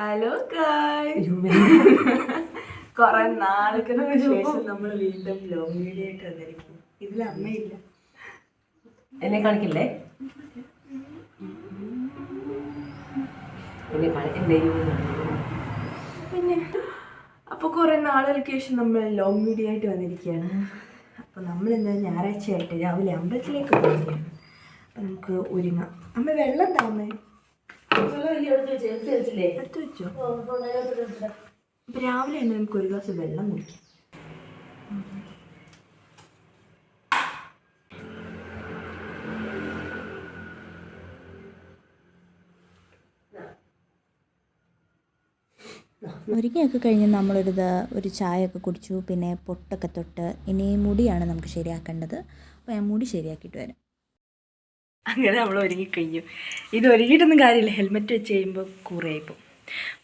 Hello guys, കുറെ നാളുകൾക്ക് ശേഷം നമ്മൾ വീണ്ടും ലോങ് വീഡിയോ ആയിട്ട് വന്നിരിക്കും. ഇതിൽ അമ്മയില്ല, എന്നെ കാണിക്കില്ലേ? പിന്നെ അപ്പോൾ കുറെ നാളുകൾക്ക് ശേഷം നമ്മൾ ലോങ് വീഡിയോ ആയിട്ട് വന്നിരിക്കുകയാണ്. അപ്പോൾ നമ്മൾ ഇന്ന് ഞായറാഴ്ചയായിട്ട് രാവിലെ അമ്പലത്തിലേക്ക് പോവുകയാണ്. അപ്പം നമുക്ക് ഒരുങ്ങാം. അമ്മ വെള്ളം താമേ എടുത്ത് വെച്ചോ. അപ്പം രാവിലെ തന്നെ നമുക്ക് ഒരു ഗ്ലാസ് വെള്ളം കുടിക്കാം. ഒരുങ്ങിയൊക്കെ കഴിഞ്ഞ് ഒരു ചായയൊക്കെ കുടിച്ചു. പിന്നെ പൊട്ടൊക്കെ തൊട്ട് ഇനി മുടിയാണ് നമുക്ക് ശരിയാക്കേണ്ടത്. അപ്പോൾ ഞാൻ മുടി ശരിയാക്കിയിട്ട് വരാം. അങ്ങനെ നമ്മൾ ഒരുങ്ങിക്കഴിഞ്ഞു. ഇത് ഒരുങ്ങിയിട്ടൊന്നും കാര്യമില്ല, ഹെൽമെറ്റ് വെച്ച് കഴിയുമ്പോൾ കൂറയായിപ്പോൾ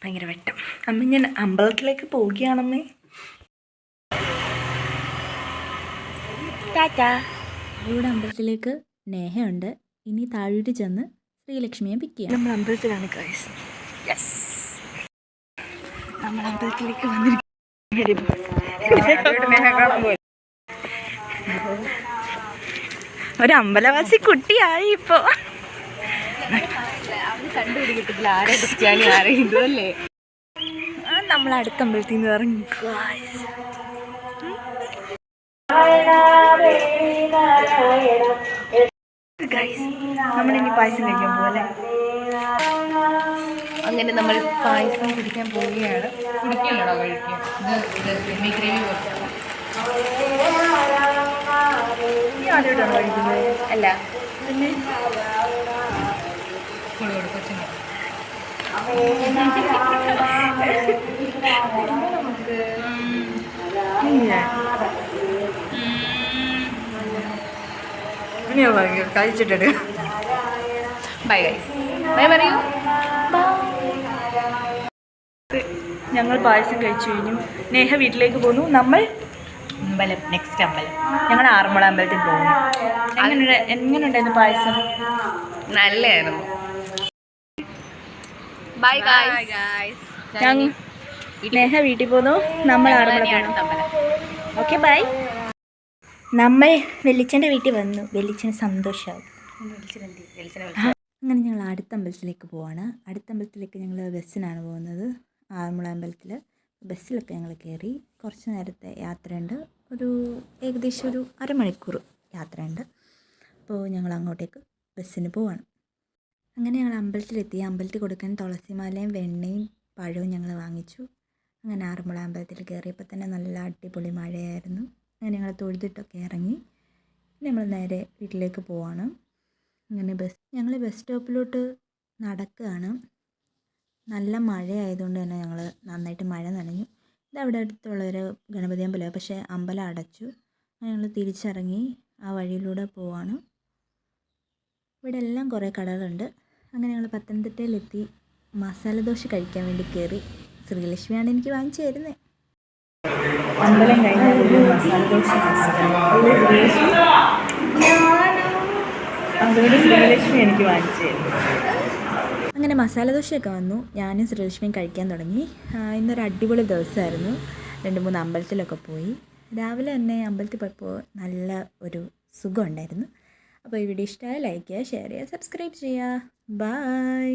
ഭയങ്കര വെട്ടം. അമ്മ ഞാൻ അമ്പലത്തിലേക്ക് പോവുകയാണമ്മേ. ടാറ്റാ. ഇവിടെ അമ്പലത്തിലേക്ക് നേഹയുണ്ട്. ഇനി താഴോട്ട് ചെന്ന് ശ്രീലക്ഷ്മിയെ പിക്ക് ചെയ്യാം. നമ്മൾ അമ്പലത്തിലാണ് ഗൈസ്. യെസ്, നമ്മൾ അമ്പലത്തിലേക്ക് വന്നിരിക്കും. ഒരു അമ്പലവാസി കുട്ടിയായി ഇപ്പോൾ. നമ്മൾ അടുത്ത അമ്പലത്തിൽ നിന്ന് ഇറങ്ങി. നമ്മളിനി പായസം കഴിക്കാൻ പോലെ. അങ്ങനെ നമ്മൾ പായസം കുടിക്കാൻ പോവുകയാണ്. കുടിക്കണോ കഴിക്കാൻ? സെമി ഗ്രേവി കുറച്ചാണ്. ആദ്യമായിട്ടാണ് കഴിക്കുന്നത്? അല്ല, പിന്നെ കഴിച്ചിട്ട് ബൈ ഗൈസ്. ബൈ പറയൂ. ഞങ്ങൾ പായസം കഴിച്ചു കഴിഞ്ഞു. നേഹ വീട്ടിലേക്ക് പോന്നു. നമ്മൾ അമ്പലം, നെക്സ്റ്റ് അമ്പലം. ഞങ്ങൾ ആറന്മുള അമ്പലത്തിൽ പോകുന്നു. എങ്ങനെയുണ്ടായിരുന്നു പായസം? നല്ലതായിരുന്നു. Bye guys. നേഹ വീട്ടിൽ പോന്നു. നമ്മൾ ആറന്മുള പോകുന്നു. Okay bye. നമ്മൾ വെല്ലിച്ചൻ്റെ വീട്ടിൽ വന്നു. വെല്ലിച്ചന് സന്തോഷമാവും. അങ്ങനെ ഞങ്ങൾ അടുത്ത അമ്പലത്തിലേക്ക് പോവാണ്. അടുത്ത അമ്പലത്തിലേക്ക് ഞങ്ങൾ ബസ്സിനാണ് പോകുന്നത്. ആറന്മുള അമ്പലത്തിൽ ബസ്സിലൊക്കെ ഞങ്ങൾ കയറി. കുറച്ച് നേരത്തെ യാത്രയുണ്ട്. ഏകദേശം ഒരു അരമണിക്കൂർ യാത്രയുണ്ട്. അപ്പോൾ ഞങ്ങൾ അങ്ങോട്ടേക്ക് ബസ്സിന് പോവാണ്. അങ്ങനെ ഞങ്ങൾ അമ്പലത്തിലെത്തി. അമ്പലത്തിൽ കൊടുക്കാൻ തുളസിമാലയും വെണ്ണയും പഴവും ഞങ്ങൾ വാങ്ങിച്ചു. അങ്ങനെ ആറന്മുള അമ്പലത്തിൽ കയറിയപ്പോൾ തന്നെ നല്ല അടിപൊളി മഴയായിരുന്നു. അങ്ങനെ ഞങ്ങൾ തൊഴുതിട്ടൊക്കെ ഇറങ്ങി. നമ്മൾ നേരെ വീട്ടിലേക്ക് പോവാണ്. അങ്ങനെ ഞങ്ങൾ ബസ് സ്റ്റോപ്പിലോട്ട് നടക്കുകയാണ്. നല്ല മഴയായതുകൊണ്ട് തന്നെ ഞങ്ങൾ നന്നായിട്ട് മഴ നനഞ്ഞു. ഇതവിടെ അടുത്തുള്ളൊരു ഗണപതി അമ്പലമാണ്, പക്ഷേ അമ്പലം അടച്ചു. ഞങ്ങൾ തിരിച്ചിറങ്ങി ആ വഴിയിലൂടെ പോവാണ്. ഇവിടെ എല്ലാം കുറേ കടകളുണ്ട്. അങ്ങനെ ഞങ്ങൾ പത്തനംതിട്ടയിലെത്തി. മസാല ദോശ കഴിക്കാൻ വേണ്ടി കയറി. ശ്രീലക്ഷ്മിയാണ് എനിക്ക് വാങ്ങിച്ചു തരുന്നത്. അമ്പലം കഴിഞ്ഞാൽ മസാല ദോശ അതുകൊണ്ട് ശ്രീലക്ഷ്മി എനിക്ക് വാങ്ങിച്ചു തരുന്നു. അങ്ങനെ മസാല ദോശയൊക്കെ വന്നു. ഞാനും ശ്രീലക്ഷ്മിയും കഴിക്കാൻ തുടങ്ങി. ഇന്നൊരു അടിപൊളി ദിവസമായിരുന്നു. 2-3 അമ്പലത്തിലൊക്കെ പോയി. രാവിലെ തന്നെ അമ്പലത്തിൽ പോയപ്പോൾ നല്ല ഒരു സുഖം ഉണ്ടായിരുന്നു. അപ്പോൾ ഈ വീഡിയോ ഇഷ്ടമായ ലൈക്ക് ചെയ്യുക, ഷെയർ ചെയ്യുക, സബ്സ്ക്രൈബ് ചെയ്യുക. ബൈ.